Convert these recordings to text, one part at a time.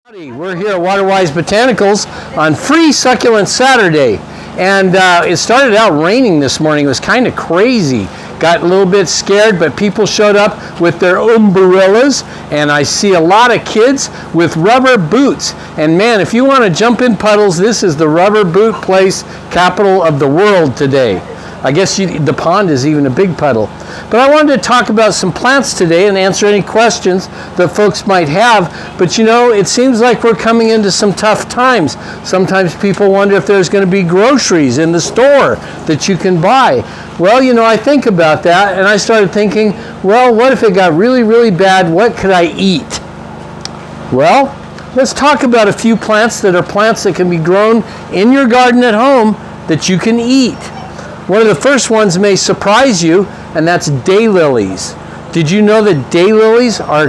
Howdy, we're here at Waterwise Botanicals on Free Succulent Saturday, and it started out raining this morning. It was kind of crazy. Got a little bit scared, but people showed up with their umbrellas, and I see a lot of kids with rubber boots. And man, if you want to jump in puddles, this is the rubber boot place capital of the world today. I guess the pond is even a big puddle. But I wanted to talk about some plants today and answer any questions that folks might have. But you know, it seems like we're coming into some tough times. Sometimes people wonder if there's going to be groceries in the store that you can buy. Well, you know, I think about that and I started thinking, well, what if it got really, really bad? What could I eat? Well, let's talk about a few plants that are plants that can be grown in your garden at home that you can eat. One of the first ones may surprise you, and that's daylilies. Did you know that daylilies are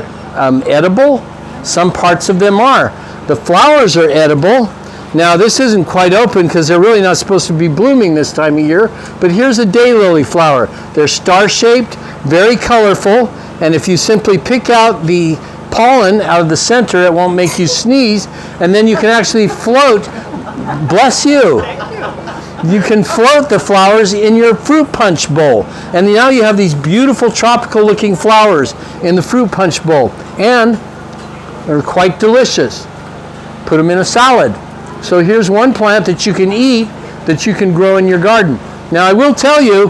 edible? Some parts of them are. The flowers are edible. Now, this isn't quite open because they're really not supposed to be blooming this time of year, but here's a daylily flower. They're star-shaped, very colorful, and if you simply pick out the pollen out of the center, it won't make you sneeze, and then you can actually float. Bless you. You can float the flowers in your fruit punch bowl. And now you have these beautiful tropical looking flowers in the fruit punch bowl. And they're quite delicious. Put them in a salad. So here's one plant that you can eat that you can grow in your garden. Now I will tell you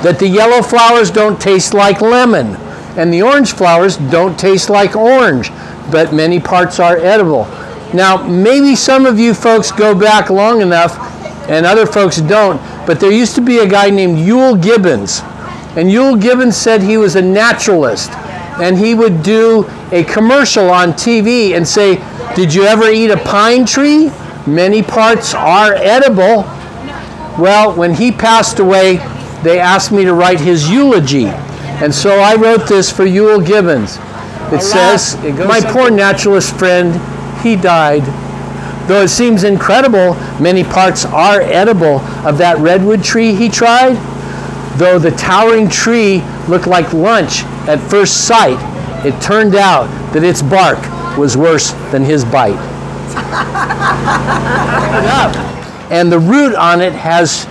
that the yellow flowers don't taste like lemon. And the orange flowers don't taste like orange. But many parts are edible. Now maybe some of you folks go back long enough and other folks don't, but there used to be a guy named Euell Gibbons, and Euell Gibbons said he was a naturalist, and he would do a commercial on TV and say, did you ever eat a pine tree? Many parts are edible. Well, when he passed away, they asked me to write his eulogy, and so I wrote this for Euell Gibbons. It says, my poor naturalist friend, he died. Though it seems incredible, many parts are edible of that redwood tree he tried. Though the towering tree looked like lunch at first sight, it turned out that its bark was worse than his bite. And the root on it has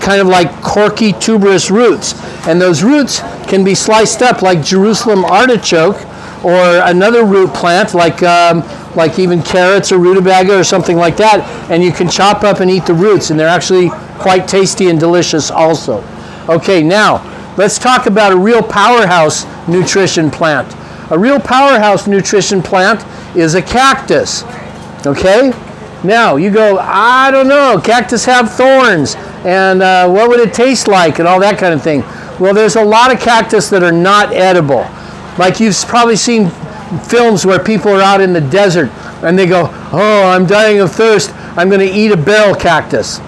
kind of like corky tuberous roots. And those roots can be sliced up like Jerusalem artichoke, or another root plant like even carrots or rutabaga or something like that, and you can chop up and eat the roots, and they're actually quite tasty and delicious also. Okay, now let's talk about a real powerhouse nutrition plant. A real powerhouse nutrition plant is a cactus. Okay? Now you go, I don't know, cactus have thorns, and what would it taste like, and all that kind of thing. Well, there's a lot of cactus that are not edible. Like you've probably seen films where people are out in the desert and they go, oh, I'm dying of thirst, I'm going to eat a barrel cactus.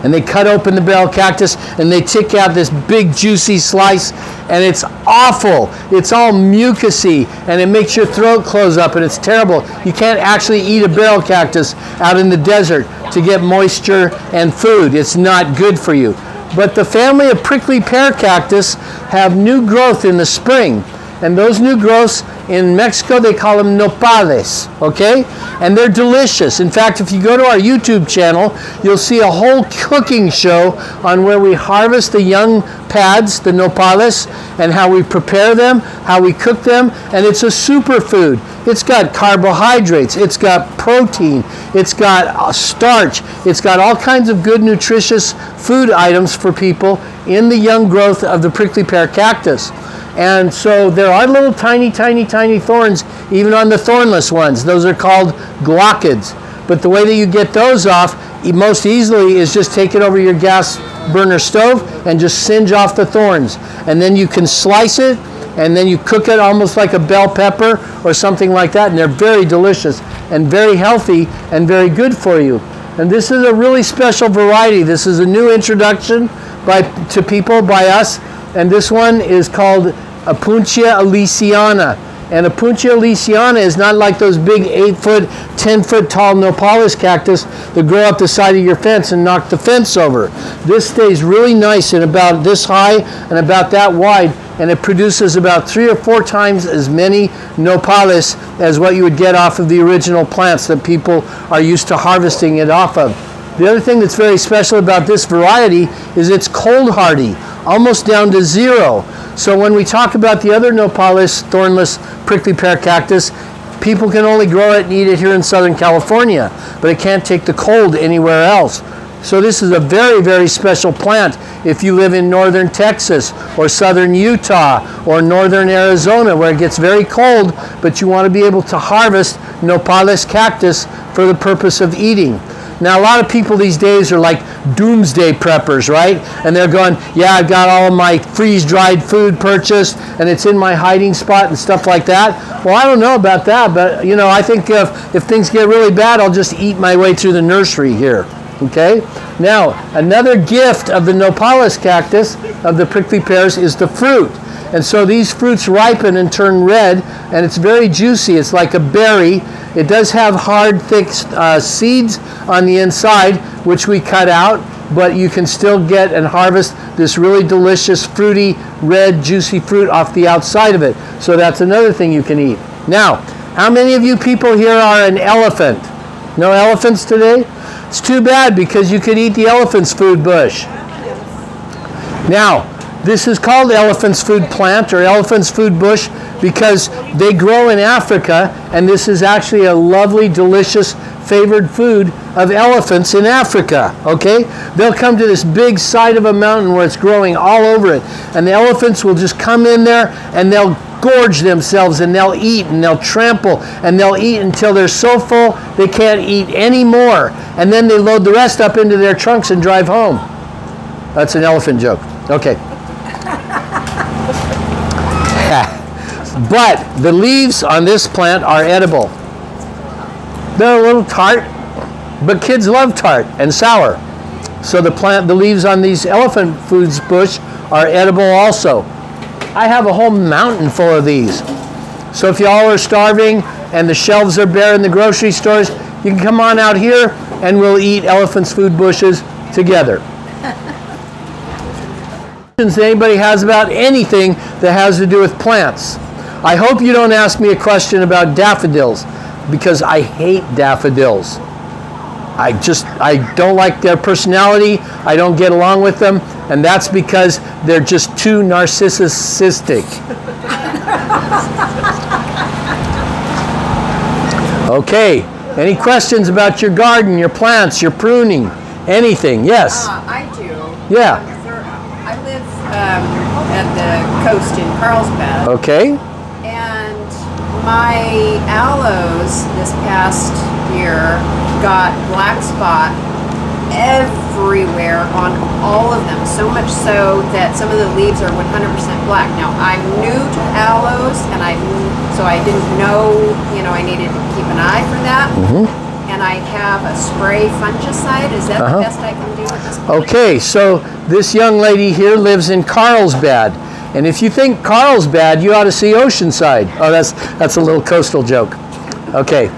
And they cut open the barrel cactus and they take out this big juicy slice, and it's awful. It's all mucusy and it makes your throat close up, and it's terrible. You can't actually eat a barrel cactus out in the desert to get moisture and food. It's not good for you. But the family of prickly pear cactus have new growth in the spring. And those new growths in Mexico, they call them nopales, okay? And they're delicious. In fact, if you go to our YouTube channel, you'll see a whole cooking show on where we harvest the young pads, the nopales, and how we prepare them, how we cook them, and it's a superfood. It's got carbohydrates, it's got protein, it's got starch, it's got all kinds of good nutritious food items for people in the young growth of the prickly pear cactus. And so there are little tiny, tiny, tiny thorns, even on the thornless ones. Those are called glaucids. But the way that you get those off most easily is just take it over your gas burner stove and just singe off the thorns. And then you can slice it, and then you cook it almost like a bell pepper or something like that. And they're very delicious and very healthy and very good for you. And this is a really special variety. This is a new introduction to people by us. And this one is called Opuntia alesiana. And Opuntia alesiana is not like those big 8-foot, 10-foot tall Nopales cactus that grow up the side of your fence and knock the fence over. This stays really nice and about this high and about that wide, and it produces about 3 or 4 times as many nopales as what you would get off of the original plants that people are used to harvesting it off of. The other thing that's very special about this variety is it's cold hardy, almost down to 0. So when we talk about the other nopales, thornless prickly pear cactus, people can only grow it and eat it here in Southern California, but it can't take the cold anywhere else. So this is a very, very special plant if you live in northern Texas or southern Utah or northern Arizona where it gets very cold, but you want to be able to harvest Nopales cactus for the purpose of eating. Now, a lot of people these days are like doomsday preppers, right? And they're going, yeah, I've got all of my freeze-dried food purchased, and it's in my hiding spot and stuff like that. Well, I don't know about that, but, you know, I think if things get really bad, I'll just eat my way through the nursery here, okay? Now, another gift of the Nopales cactus, of the prickly pears, is the fruit. And so these fruits ripen and turn red, and it's very juicy. It's like a berry. It does have hard, thick seeds on the inside, which we cut out, but you can still get and harvest this really delicious, fruity, red, juicy fruit off the outside of it. So that's another thing you can eat. Now, how many of you people here are an elephant? No elephants today? It's too bad, because you could eat the elephant's food bush. Now, this is called elephant's food plant or elephant's food bush because they grow in Africa, and this is actually a lovely, delicious, favored food of elephants in Africa, okay? They'll come to this big side of a mountain where it's growing all over it, and the elephants will just come in there and they'll gorge themselves, and they'll eat, and they'll trample, and they'll eat until they're so full they can't eat any more, and then they load the rest up into their trunks and drive home. That's an elephant joke. Okay. But the leaves on this plant are edible. They're a little tart, but kids love tart and sour. So the leaves on these elephant foods bush are edible also. I have a whole mountain full of these. So if y'all are starving and the shelves are bare in the grocery stores, you can come on out here and we'll eat elephant's food bushes together. That anybody has about anything that has to do with plants. I hope you don't ask me a question about daffodils, because I hate daffodils. I don't like their personality. I don't get along with them, and that's because they're just too narcissistic. Okay, any questions about your garden, your plants, your pruning, anything? Yes? I do. Yeah. I live at the coast in Carlsbad. Okay. And my aloes this past year got black spot everywhere on all of them. So much so that some of the leaves are 100% black. Now, I'm new to aloes, and so I didn't know, I needed to keep an eye for that. Mm-hmm. And I have a spray fungicide. Is that the best I can do at this point? Okay, so this young lady here lives in Carlsbad. And if you think Carlsbad, you ought to see Oceanside. Oh, that's a little coastal joke. Okay,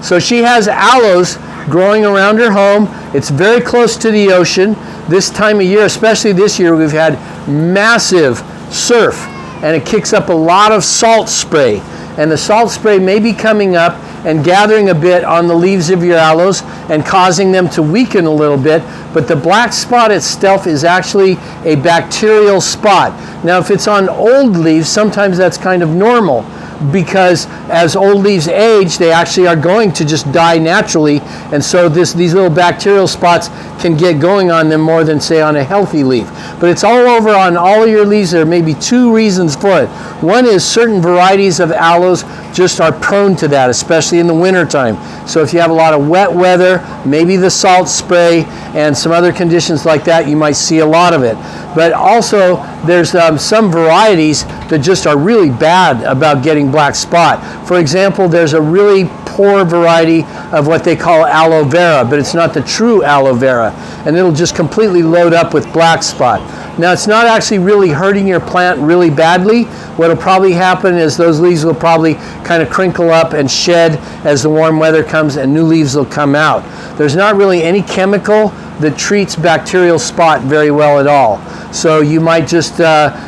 so she has aloes growing around her home. It's very close to the ocean. This time of year, especially this year, we've had massive surf, and it kicks up a lot of salt spray. And the salt spray may be coming up and gathering a bit on the leaves of your aloes and causing them to weaken a little bit, but the black spot itself is actually a bacterial spot. Now, if it's on old leaves, sometimes that's kind of normal, because as old leaves age, they actually are going to just die naturally, and so these little bacterial spots can get going on them more than, say, on a healthy leaf. But it's all over on all of your leaves. There may be 2 reasons for it. One is certain varieties of aloes just are prone to that, especially in the wintertime. So if you have a lot of wet weather, maybe the salt spray and some other conditions like that, you might see a lot of it. But also, there's some varieties that just are really bad about getting black spot. For example, there's a really poor variety of what they call aloe vera, but it's not the true aloe vera, and it'll just completely load up with black spot. Now, it's not actually really hurting your plant really badly. What'll probably happen is those leaves will probably kind of crinkle up and shed as the warm weather comes, and new leaves will come out. There's not really any chemical that treats bacterial spot very well at all. So you might just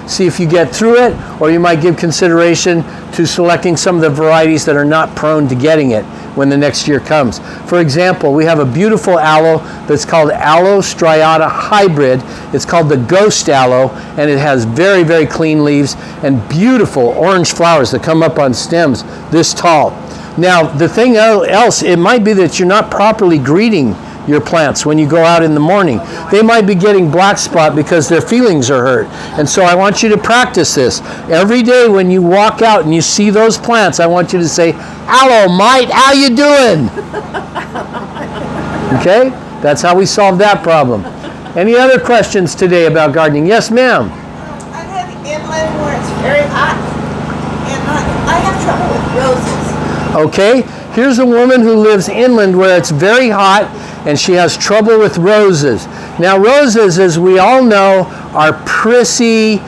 see if you get through it, or you might give consideration to selecting some of the varieties that are not prone to getting it when the next year comes. For example, we have a beautiful aloe that's called Aloe striata hybrid. It's called the Ghost Aloe, and it has very, very clean leaves and beautiful orange flowers that come up on stems this tall. Now, the thing else, it might be that you're not properly greeting your plants when you go out in the morning. They might be getting black spot because their feelings are hurt. And so I want you to practice this. Every day when you walk out and you see those plants, I want you to say, "Hello, mate, how you doing?" Okay? That's how we solve that problem. Any other questions today about gardening? Yes, ma'am. I live inland where it's very hot, and I have trouble with roses. Okay, here's a woman who lives inland where it's very hot and she has trouble with roses. Now, roses, as we all know, are prissy,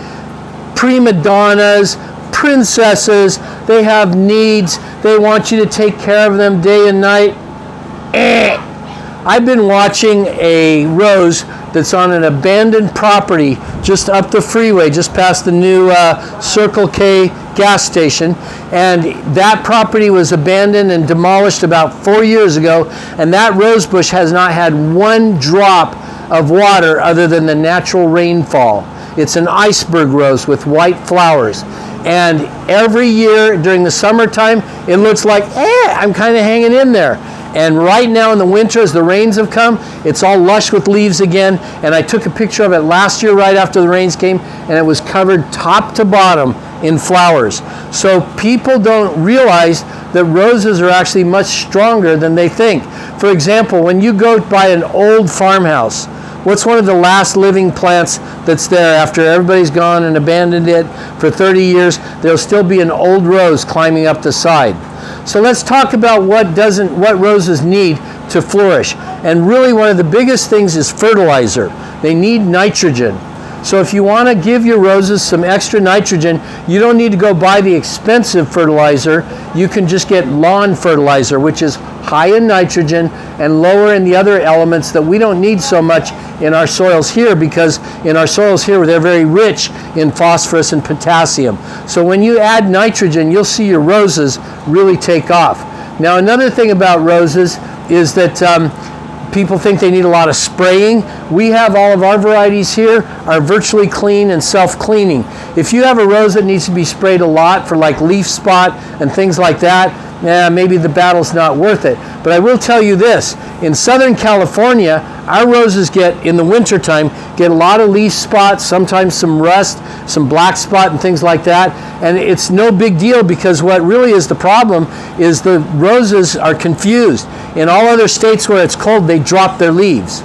prima donnas, princesses. They have needs. They want you to take care of them day and night. I've been watching a rose that's on an abandoned property just up the freeway, just past the new Circle K gas station, and that property was abandoned and demolished about 4 years ago, and that rose bush has not had one drop of water other than the natural rainfall. It's an iceberg rose with white flowers, and every year during the summertime it looks like I'm kind of hanging in there. And right now in the winter, as the rains have come, it's all lush with leaves again. And I took a picture of it last year right after the rains came, and it was covered top to bottom in flowers. So people don't realize that roses are actually much stronger than they think. For example, when you go by an old farmhouse, what's one of the last living plants that's there after everybody's gone and abandoned it for 30 years? There'll still be an old rose climbing up the side. So let's talk about what roses need to flourish. And really one of the biggest things is fertilizer. They need nitrogen. So if you want to give your roses some extra nitrogen, you don't need to go buy the expensive fertilizer. You can just get lawn fertilizer, which is high in nitrogen and lower in the other elements that we don't need so much in our soils here, because in our soils here they're very rich in phosphorus and potassium. So when you add nitrogen, you'll see your roses really take off. Now, another thing about roses is that people think they need a lot of spraying. We have all of our varieties here are virtually clean and self-cleaning. If you have a rose that needs to be sprayed a lot for like leaf spot and things like that, maybe the battle's not worth it. But I will tell you this, in Southern California, our roses in the wintertime, get a lot of leaf spots, sometimes some rust, some black spot and things like that. And it's no big deal, because what really is the problem is the roses are confused. In all other states where it's cold, they drop their leaves.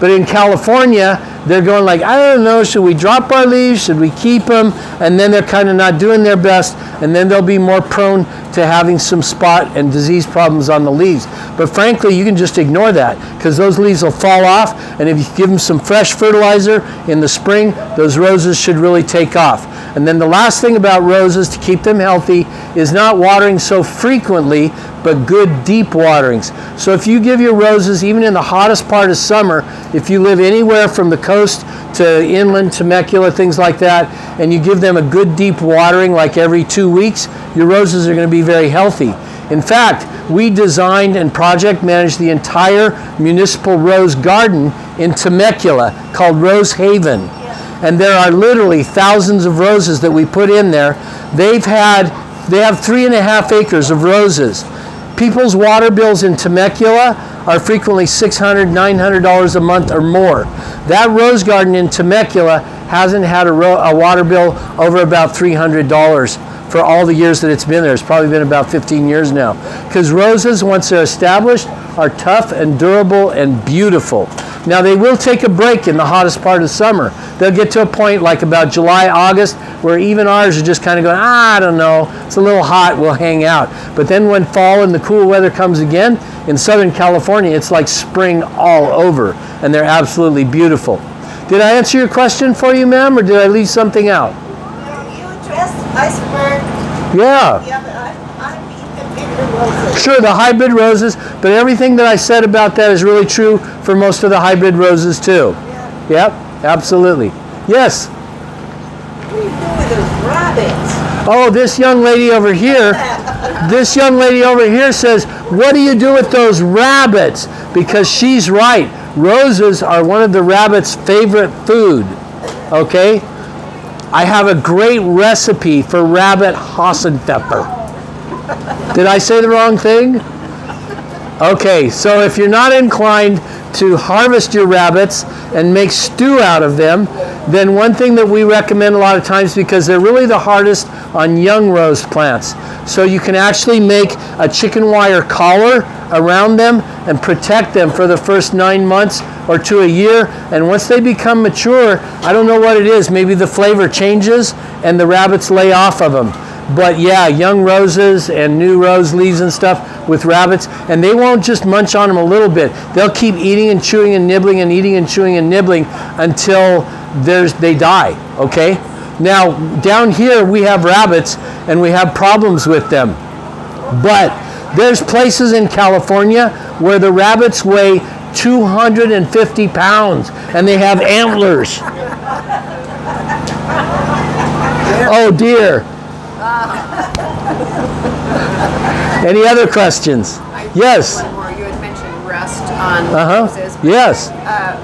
But in California, they're going like, I don't know, should we drop our leaves? Should we keep them? And then they're kind of not doing their best, and then they'll be more prone to having some spot and disease problems on the leaves. But frankly, you can just ignore that, because those leaves will fall off, and if you give them some fresh fertilizer in the spring, those roses should really take off. And then the last thing about roses to keep them healthy is not watering so frequently, but good deep waterings. So if you give your roses, even in the hottest part of summer, if you live anywhere from the coast to inland, Temecula, things like that, and you give them a good deep watering like every 2 weeks, your roses are going to be very healthy. In fact, we designed and project managed the entire municipal rose garden in Temecula called Rose Haven. And there are literally thousands of roses that we put in there. They have 3.5 acres of roses. People's water bills in Temecula are frequently $600, $900 a month or more. That rose garden in Temecula hasn't had a water bill over about $300 for all the years that it's been there. It's probably been about 15 years now. Because roses, once they're established, are tough and durable and beautiful. Now, they will take a break in the hottest part of summer. They'll get to a point like about July, August, where even ours are just kind of going, I don't know, it's a little hot, we'll hang out. But then when fall and the cool weather comes again, in Southern California, it's like spring all over, and they're absolutely beautiful. Did I answer your question for you, ma'am, or did I leave something out? You addressed iceberg. Yeah. Yeah, but I'm particular roses? Sure, the hybrid roses, but everything that I said about that is really true for most of the hybrid roses too. Yeah. Yep, absolutely. Yes. What do you do with those rabbits? Oh, this young lady over here, says, what do you do with those rabbits? Because she's right. Roses are one of the rabbits' favorite food. Okay? I have a great recipe for rabbit Hassenpfeffer. Did I say the wrong thing? Okay, so if you're not inclined to harvest your rabbits and make stew out of them, then one thing that we recommend a lot of times, because they're really the hardest on young rose plants, so you can actually make a chicken wire collar around them and protect them for the first 9 months or to a year. And once they become mature, I don't know what it is, maybe the flavor changes and the rabbits lay off of them. But yeah, young roses and new rose leaves and stuff with rabbits, and they won't just munch on them a little bit. They'll keep eating and chewing and nibbling and eating and chewing and nibbling until they die, okay? Now, down here we have rabbits and we have problems with them. But there's places in California where the rabbits weigh 250 pounds and they have antlers. Oh dear. Any other questions? Yes. One more. You had mentioned rust on roses. Yes.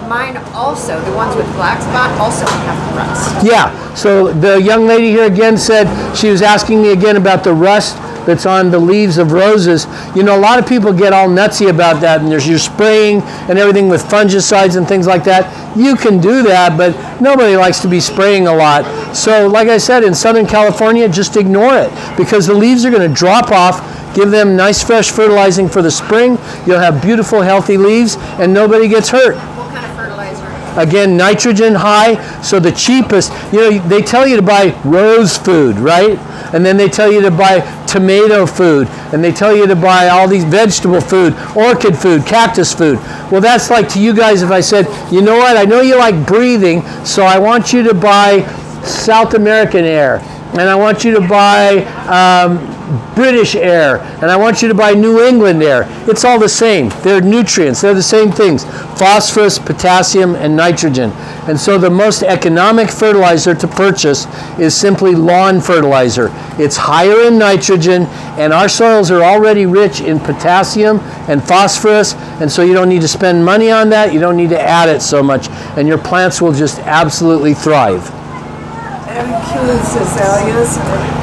Mine also, the ones with black spot, also have rust. Yeah. So the young lady here again said, she was asking me again about the rust that's on the leaves of roses. You know, a lot of people get all nutsy about that, and you're spraying and everything with fungicides and things like that. You can do that, but nobody likes to be spraying a lot. So like I said, in Southern California, just ignore it, because the leaves are going to drop off. Give them nice fresh fertilizing for the spring. You'll have beautiful healthy leaves and nobody gets hurt. What kind of fertilizer? Again, nitrogen high, so the cheapest, you know, they tell you to buy rose food, right? And then they tell you to buy tomato food, and they tell you to buy all these vegetable food, orchid food, cactus food. Well, that's like to you guys if I said, you know what, I know you like breathing, so I want you to buy South American air, and I want you to buy British air, and I want you to buy New England air. It's all the same. They're nutrients. They're the same things. Phosphorus, potassium, and nitrogen. And so the most economic fertilizer to purchase is simply lawn fertilizer. It's higher in nitrogen, and our soils are already rich in potassium and phosphorus, and so you don't need to spend money on that. You don't need to add it so much, and your plants will just absolutely thrive. Includes azaleas.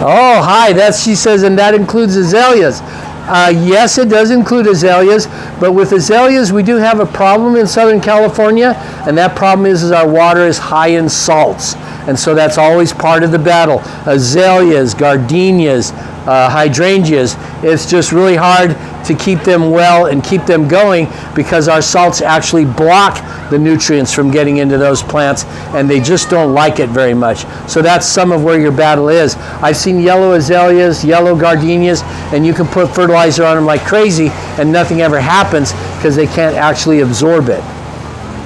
Oh, hi. She says, and that includes azaleas. Yes, it does include azaleas, but with azaleas, we do have a problem in Southern California, and that problem is our water is high in salts, and so that's always part of the battle. Azaleas, gardenias, hydrangeas, it's just really hard to keep them well and keep them going, because our salts actually block the nutrients from getting into those plants, and they just don't like it very much. So that's some of where your battle is. I've seen yellow azaleas, yellow gardenias, and you can put fertilizer on them like crazy and nothing ever happens because they can't actually absorb it.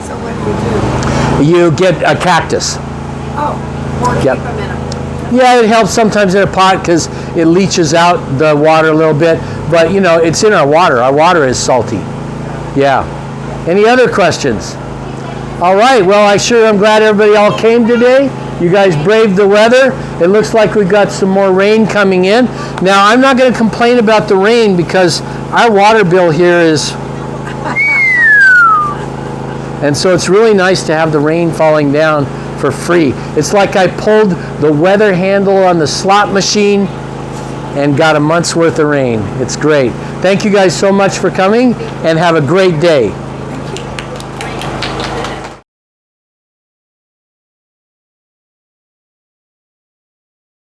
So what do? You get a cactus. Oh, or keep Yep. them in a... Yeah, it helps sometimes in a pot because it leaches out the water a little bit, but you know, it's in our water. Our water is salty. Yeah. Any other questions? All right, well, I'm glad everybody all came today. You guys braved the weather. It looks like we've got some more rain coming in. Now, I'm not going to complain about the rain because our water bill here is... And so it's really nice to have the rain falling down for free. It's like I pulled the weather handle on the slot machine and got a month's worth of rain. It's great. Thank you guys so much for coming, and have a great day.